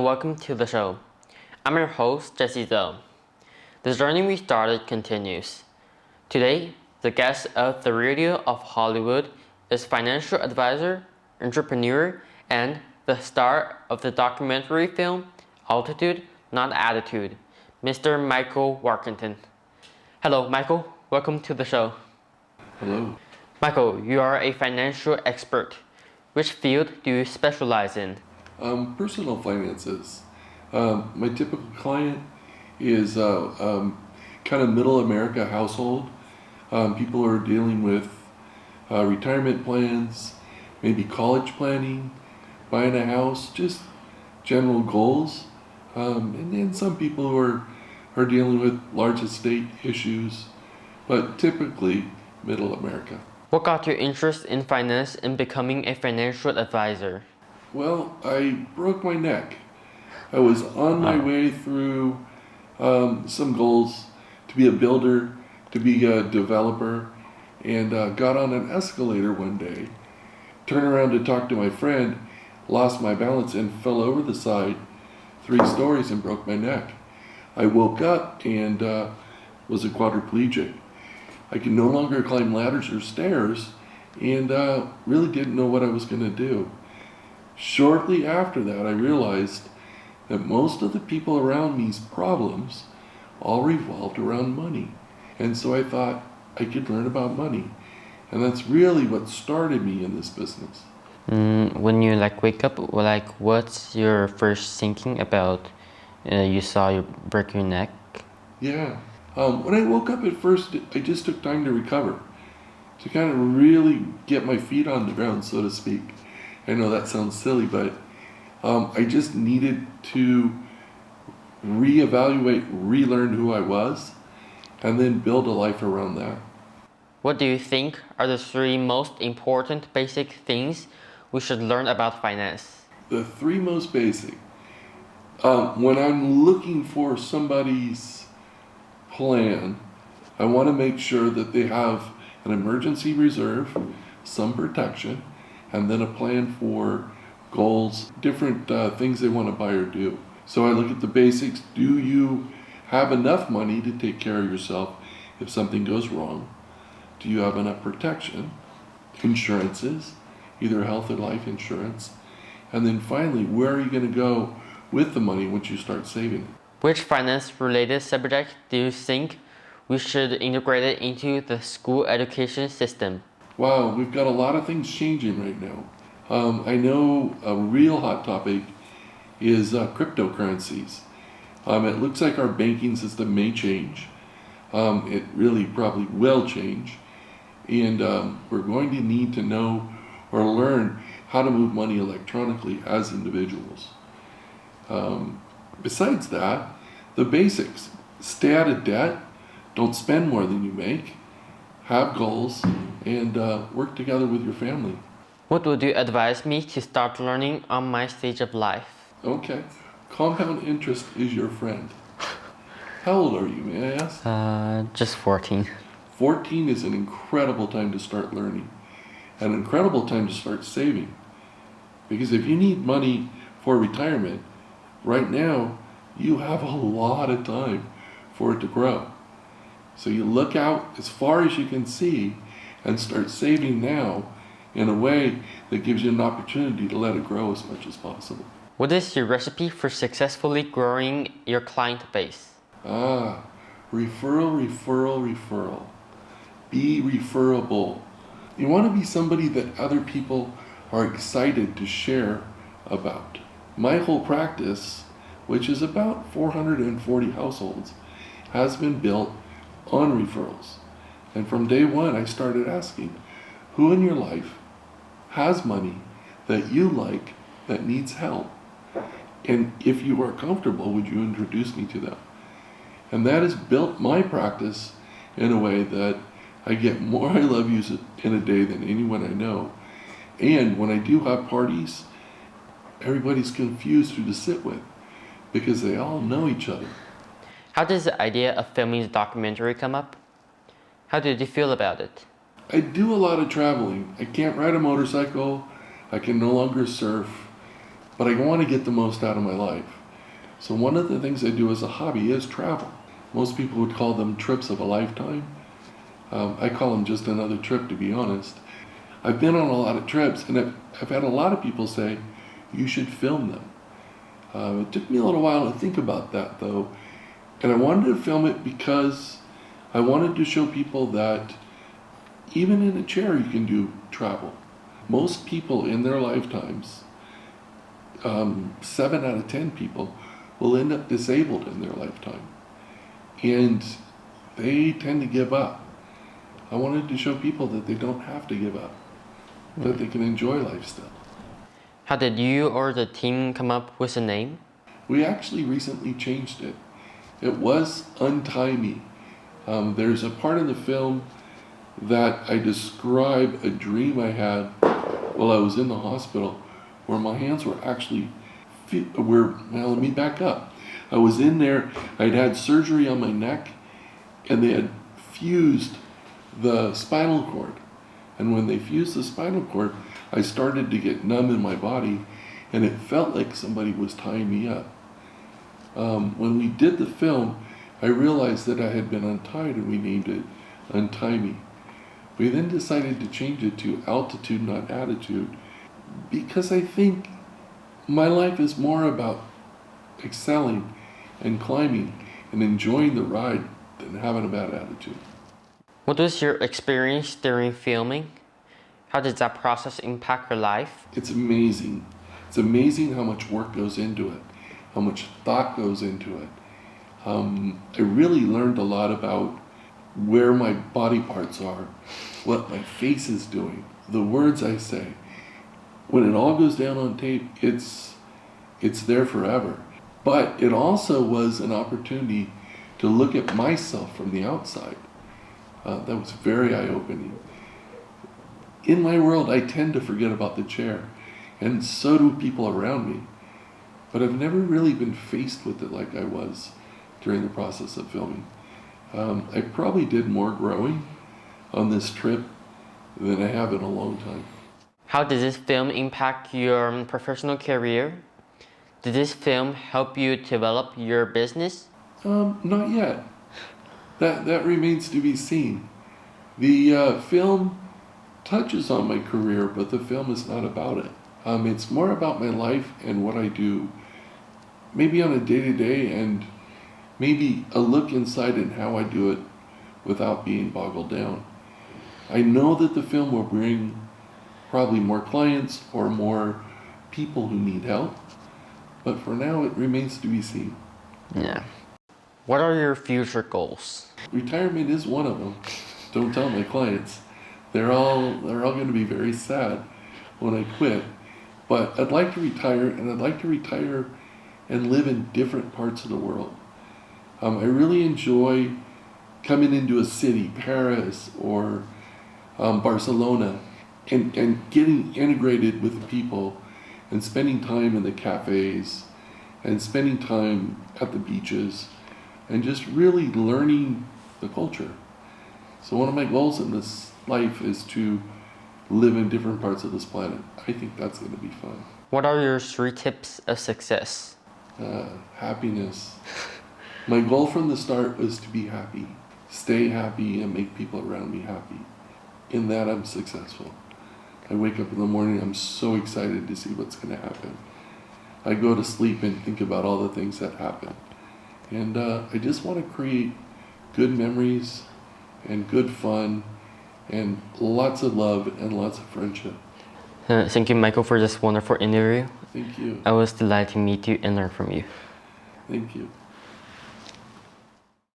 welcome to the show. I'm your host, Jesse Zoe. The journey we started continues. Today, the guest of the Radio of Hollywood is financial advisor, entrepreneur, and the star of the documentary film Altitude, Not Attitude, Mr. Michael Warkentin. Hello, Michael. Welcome to the show. Hello. Michael, you are a financial expert. Which field do you specialize in? Personal finances. My typical client is kind of middle America household. People are dealing with retirement plans, maybe college planning, buying a house, just general goals. And then some people who are dealing with large estate issues, but typically middle America. What got your interest in finance and becoming a financial advisor? Well, I broke my neck. I was on my way through some goals to be a builder, to be a developer, and got on an escalator one day, turned around to talk to my friend, lost my balance and fell over the side 3 stories and broke my neck. I woke up and was a quadriplegic. I could no longer climb ladders or stairs and really didn't know what I was going to do. Shortly after that, I realized that most of the people around me's problems all revolved around money. And so I thought I could learn about money. And that's really what started me in this business. When you wake up, what's your first thinking about you saw you break your neck? Yeah. When I woke up at first, I just took time to recover, to kind of really get my feet on the ground, so to speak. I know that sounds silly, but I just needed to reevaluate, relearn who I was, and then build a life around that. What do you think are the 3 most important basic things we should learn about finance? The 3 most basic. When I'm looking for somebody's plan, I want to make sure that they have an emergency reserve, some protection, and then a plan for goals, different things they want to buy or do. So I look at the basics. Do you have enough money to take care of yourself if something goes wrong? Do you have enough protection? Insurances, either health or life insurance. And then finally, where are you going to go with the money once you start saving it? Which finance-related subject do you think we should integrate it into the school education system? Wow, we've got a lot of things changing right now. I know a real hot topic is cryptocurrencies. It looks like our banking system may change. It really probably will change. And we're going to need to know or learn how to move money electronically as individuals. Besides that, the basics. Stay out of debt, don't spend more than you make, have goals, and work together with your family. What would you advise me to start learning on my stage of life? Okay. Compound interest is your friend. How old are you, may I ask? Just 14. 14 is an incredible time to start learning. An incredible time to start saving. Because if you need money for retirement, right now, you have a lot of time for it to grow. So you look out as far as you can see and start saving now in a way that gives you an opportunity to let it grow as much as possible. What is your recipe for successfully growing your client base? Referral. Be referable. You want to be somebody that other people are excited to share about. My whole practice, which is about 440 households, has been built on referrals. And from day one, I started asking, who in your life has money that you like that needs help? And if you are comfortable, would you introduce me to them? And that has built my practice in a way that I get more I love yous in a day than anyone I know. And when I do have parties, everybody's confused who to sit with because they all know each other. How does the idea of filming the documentary come up? How did you feel about it? I do a lot of traveling. I can't ride a motorcycle. I can no longer surf. But I want to get the most out of my life. So one of the things I do as a hobby is travel. Most people would call them trips of a lifetime. I call them just another trip, to be honest. I've been on a lot of trips, and I've had a lot of people say, you should film them. It took me a little while to think about that, though. And I wanted to film it because I wanted to show people that even in a chair you can do travel. Most people in their lifetimes, 7 out of 10 people, will end up disabled in their lifetime. And they tend to give up. I wanted to show people that they don't have to give up, that they can enjoy life still. How did you or the team come up with a name? We actually recently changed it. It was Untie Me. There's a part in the film that I describe a dream I had while I was in the hospital where my hands were actually, now let me back up. I was in there, I'd had surgery on my neck, and they had fused the spinal cord. And when they fused the spinal cord, I started to get numb in my body, and it felt like somebody was tying me up. When we did the film, I realized that I had been untied, and we named it Untie Me. We then decided to change it to Altitude, Not Attitude, because I think my life is more about excelling and climbing and enjoying the ride than having a bad attitude. What was your experience during filming? How did that process impact your life? It's amazing. It's amazing how much work goes into it, how much thought goes into it. I really learned a lot about where my body parts are, what my face is doing, the words I say. When it all goes down on tape, it's there forever. But it also was an opportunity to look at myself from the outside. That was very eye-opening. In my world, I tend to forget about the chair, and so do people around me. But I've never really been faced with it like I was during the process of filming. I probably did more growing on this trip than I have in a long time. How did this film impact your professional career? Did this film help you develop your business? Not yet. That remains to be seen. The film touches on my career, but the film is not about it. It's more about my life and what I do, maybe on a day-to-day, and maybe a look inside and how I do it without being boggled down. I know that the film will bring probably more clients or more people who need help, but for now it remains to be seen. Yeah. What are your future goals? Retirement is one of them. Don't tell my clients. They're all going to be very sad when I quit. But I'd like to retire, and I'd like to retire and live in different parts of the world. I really enjoy coming into a city, Paris or Barcelona, and getting integrated with the people and spending time in the cafes and spending time at the beaches and just really learning the culture. So one of my goals in this life is to live in different parts of this planet. I think that's going to be fun. What are your 3 tips of success? Happiness. My goal from the start was to be happy, stay happy, and make people around me happy. In that, I'm successful. I wake up in the morning, I'm so excited to see what's going to happen. I go to sleep and think about all the things that happen. And I just want to create good memories and good fun and lots of love and lots of friendship. Thank you, Michael, for this wonderful interview. Thank you. I was delighted to meet you and learn from you. Thank you.